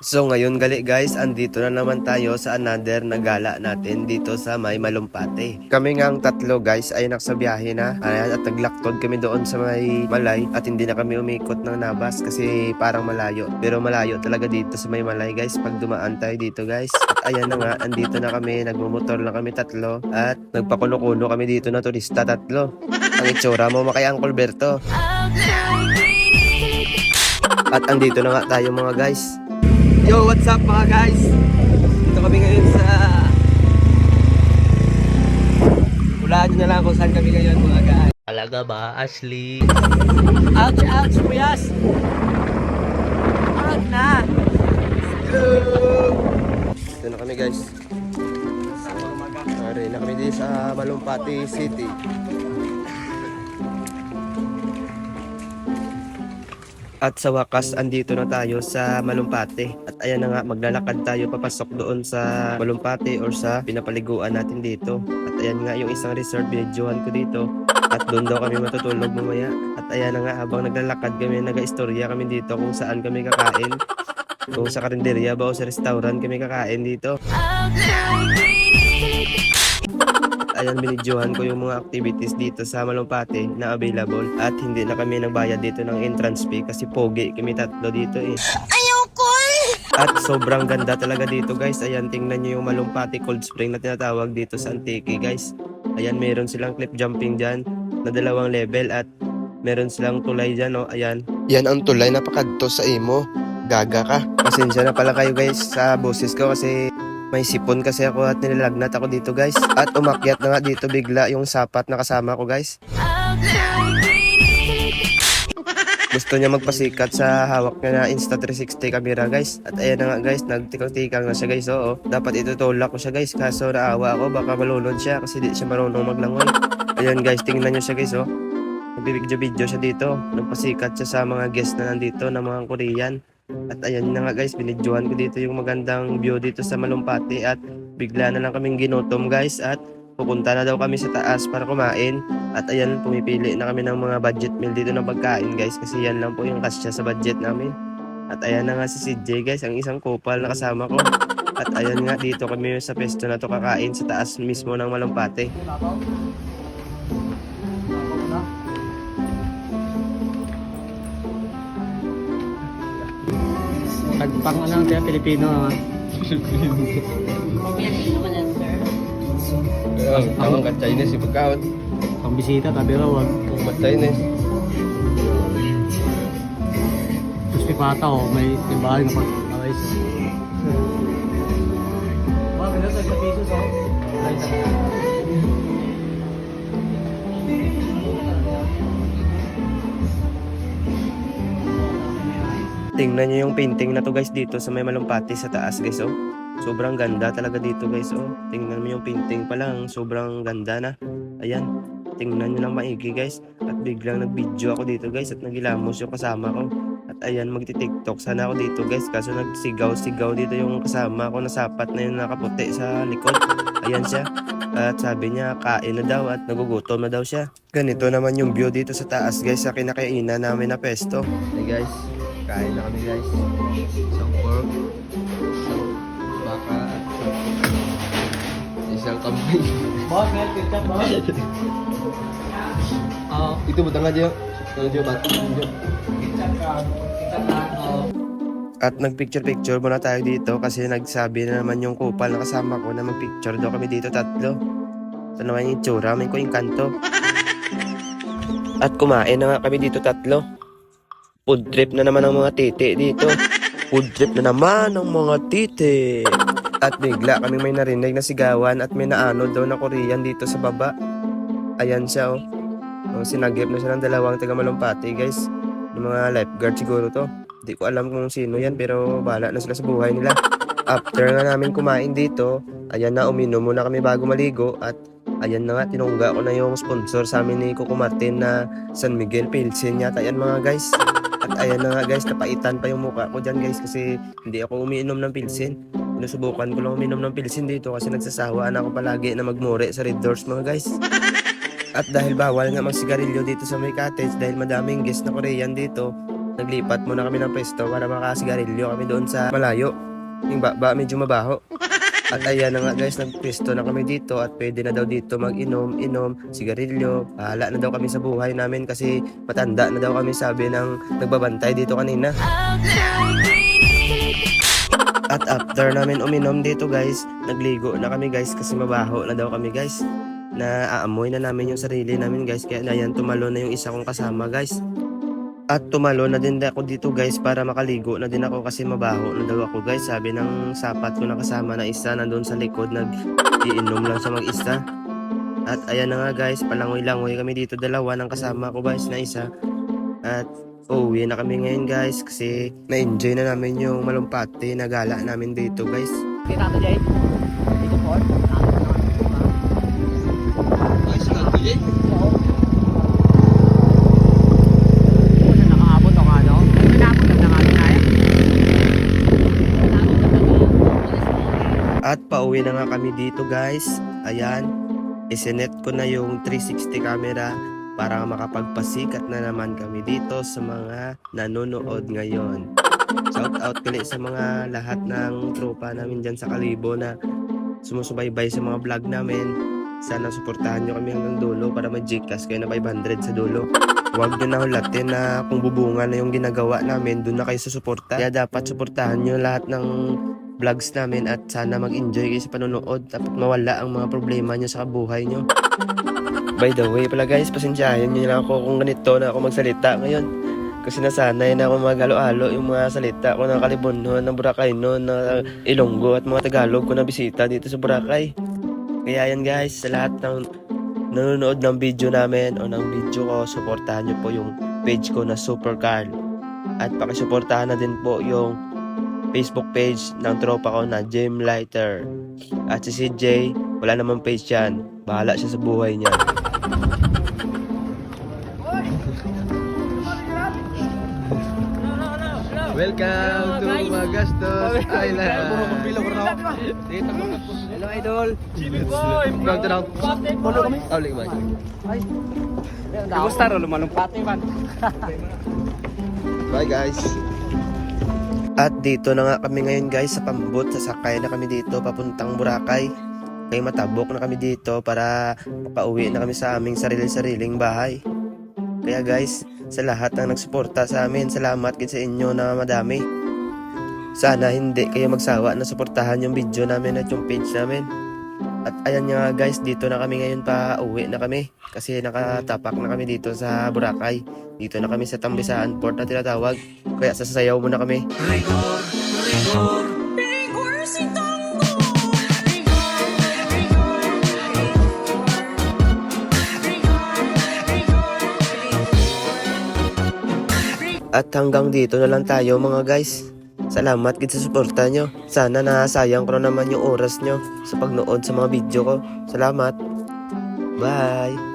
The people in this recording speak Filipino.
So ngayon gali guys, andito na naman tayo sa another na gala natin dito sa may Malumpate. Kami ngang tatlo guys ay nagsabiyahe na. Ayan, at naglaktod kami doon sa may Malay at hindi na kami umikot ng Nabas kasi parang malayo. Pero malayo talaga dito sa may Malay guys pag dumaan tayo dito guys. At ayan na nga, andito na kami, nagmumotor lang kami tatlo at nagpakulo-kulo kami dito na turista tatlo. Ang itsura mo makay Uncle Berto. At andito na nga tayo mga guys. Yo, what's up mga guys? Dito kami ngayon sa... Hulaan nyo na lang kung saan kami ngayon mga guys. Alaga ba, Ashley? Ouch, ouch, puyas! Parang na! Dito na kami guys. Ari na kami dito sa Malumpati City. At sa wakas, andito na tayo sa Malumpate. At ayan na nga, maglalakad tayo papasok doon sa Malumpate or sa pinapaliguan natin dito. At ayan nga, yung isang resort, binidyohan ko dito. At doon daw kami matutulog mamaya. At ayan na nga, habang naglalakad kami, nag-istorya kami dito kung saan kami kakain. Kung sa karinderya ba o sa restaurant kami kakain dito. Ayan, binidyohan ko yung mga activities dito sa Malumpate na available at hindi na kami nagbayad dito ng entrance fee kasi pogi kami tatlo dito eh. Ayoko! At sobrang ganda talaga dito guys. Ayan, tingnan nyo yung Malumpate Cold Spring na tinatawag dito sa Antique guys. Ayan, meron silang cliff jumping dyan na 2 level at meron silang tulay dyan oh. Ayan. Yan ang tulay na pakadto sa imo. Gaga ka. Pasensya na pala kayo guys sa boses ko kasi may sipon kasi ako at nilalagnat ako dito guys. At umakyat na nga dito bigla yung sapat na kasama ko guys. Gusto niya magpasikat sa hawak niya na Insta360 camera guys. At ayan na nga guys, nagtikang-tikang na siya guys. Oo, dapat itutulak ko siya guys. Kaso naawa ako, baka malunod siya kasi di siya marunong maglangoy. Ayan guys, tingnan nyo siya guys oh. Nagbibidyo-video siya dito. Nagpasikat siya sa mga guest na nandito na mga Korean. At ayan na nga guys, binidyohan ko dito yung magandang view dito sa Malumpati at bigla na lang kaming ginutom guys at pupunta na daw kami sa taas para kumain. At ayan, pumipili na kami ng mga budget meal dito ng pagkain guys kasi yan lang po yung kasya sa budget namin. At ayan na nga si CJ guys, ang isang kupal na kasama ko. At ayan nga, dito kami sa pesto na to kakain sa taas mismo ng Malumpati. Pang ano kaya Pilipino. Ang ka-Chinese yung pagkaon. Pang bisita tabi raw wag. Ba't Chinese? Tapos may pata oh, may bahay na pag-away sa. Mga minutes sa piso so. Tingnan nyo yung painting na to guys dito sa may Malumpati sa taas guys oh. Sobrang ganda talaga dito guys oh. Tingnan mo yung painting pa lang, sobrang ganda na. Ayan, tingnan nyo lang maigi guys. At biglang nag-video ako dito guys at nagilamos yung kasama ko. At ayan, magti-tiktok sana ako dito guys. Kaso nagsigaw-sigaw dito yung kasama ko na sapat na yung nakaputi sa likod. Ayan siya. At sabi niya kain na daw at nagugutom na daw siya. Ganito naman yung view dito sa taas guys sa kinakainan namin na pesto. Hey guys, kain na kami guys. Isang pork, isang baka, at isang kambing. Boss, may ketchup boss. Itu butang aja. Ayo batu. At nagpicture-picture muna tayo dito kasi nagsabi na naman yung kupal na kasama ko na magpicture daw kami dito tatlo. Ito naman yung itsura, may ko yung kanto. At kumain na nga kami dito tatlo. Food trip na naman ang mga titi dito. Food trip na naman ang mga titi. At bigla kami may narinig na sigawan at may naanod daw na Korean dito sa baba. Ayan siya oh. Sinagip na siya ng 2 taga Malumpati guys. Yung mga lifeguard siguro to. Hindi ko alam kung sino yan pero bahala na sila sa buhay nila. After nga namin kumain dito, ayan na, uminom muna kami bago maligo. At ayan na nga, tinungga ko na yung sponsor sa amin ni Coco Martin na San Miguel Pilsen yata yan mga guys. At ayan na nga guys, napaitan pa yung mukha ko dyan guys kasi hindi ako umiinom ng Pilsen. Sinusubukan ko lang uminom ng Pilsen dito kasi nagsasawaan ako palagi na magmure sa Red Doors mga guys. At dahil bawal nga magsigarilyo dito sa may cottage dahil madaming guest na Korean dito, naglipat muna kami ng pwesto para makasigarilyo kami doon sa malayo. Yung baba medyo mabaho. At ayan na nga guys, nagpwesto na kami dito at pwede na daw dito inom, sigarilyo. Bahala na daw kami sa buhay namin kasi matanda na daw kami, sabi ng nagbabantay dito kanina. At after namin uminom dito guys, nagligo na kami guys kasi mabaho na daw kami guys. Naaamoy na namin yung sarili namin guys, kaya ayan, tumalo na yung isa kong kasama guys. At tumalo na din ako dito guys para makaligo na din ako kasi mabaho na daw ako guys, sabi ng sapat ko na kasama na isa nandun sa likod, nag-iinom lang siya mag-isa. At ayan na nga guys, palangoy-langoy kami dito dalawa ng kasama ko guys na isa. At uwi na kami ngayon guys kasi na-enjoy na namin yung malumpati na gala namin dito guys. Kita ka dyan. Dito po. Ay, sikat ko dyan. At pauwi na nga kami dito guys. Ayan, isinet ko na yung 360 camera para makapagpasikat na naman kami dito sa mga nanonood ngayon. Shout out ulit sa mga lahat ng tropa namin dyan sa Kalibo na sumusubaybay sa mga vlog namin. Sana suportahan nyo kami hanggang dulo para mag-Gcash kayo na 500 sa dulo. Huwag nyo na hulatin na kung bubunga na yung ginagawa namin, doon na kayo susuporta. Kaya dapat suportahan nyo lahat ng vlogs namin at sana mag-enjoy kayo sa panonood at mawala ang mga problema nyo sa buhay nyo. By the way pala guys, pasensyahan nyo na ako kung ganito na ako magsalita ngayon. Kasi nasanay na ako mag-alo-alo yung mga salita ko ng Kalibunon, ng Boracay noon, ng Ilonggo at mga Tagalog ko na bisita dito sa Boracay. Kaya yan guys, sa lahat ng nanonood ng video namin o ng video ko, suportahan nyo po yung page ko na Super Carl. At pakisuportahan na din po yung Facebook page ng tropa ko na Gem Lighter. At si CJ, wala namang page yan. Bahala siya sa buhay niya. Welcome to Magastos Island. Hello idol. Welcome to now. Follow kami. Ulit ba? Kamusta ro lumalumpati man. Bye guys. At dito na nga kami ngayon guys sa Pambot. Sasakay na kami dito papuntang Boracay. Kaya matabok na kami dito para pauwi na kami sa aming sarili-sariling bahay. Kaya guys, sa lahat ng nagsuporta sa amin, salamat sa inyo na madami. Sana hindi kayo magsawa na suportahan yung video namin at yung page namin. At ayan nga guys, dito na kami ngayon, pa uwi na kami kasi nakatapak na kami dito sa Boracay. Dito na kami sa Tambisaan Port na tinatawag, kaya sasayaw muna kami. At hanggang dito na lang tayo mga guys. Salamat sa suporta nyo. Sana nasayang ko na naman yung oras nyo sa pagnood sa mga video ko. Salamat. Bye.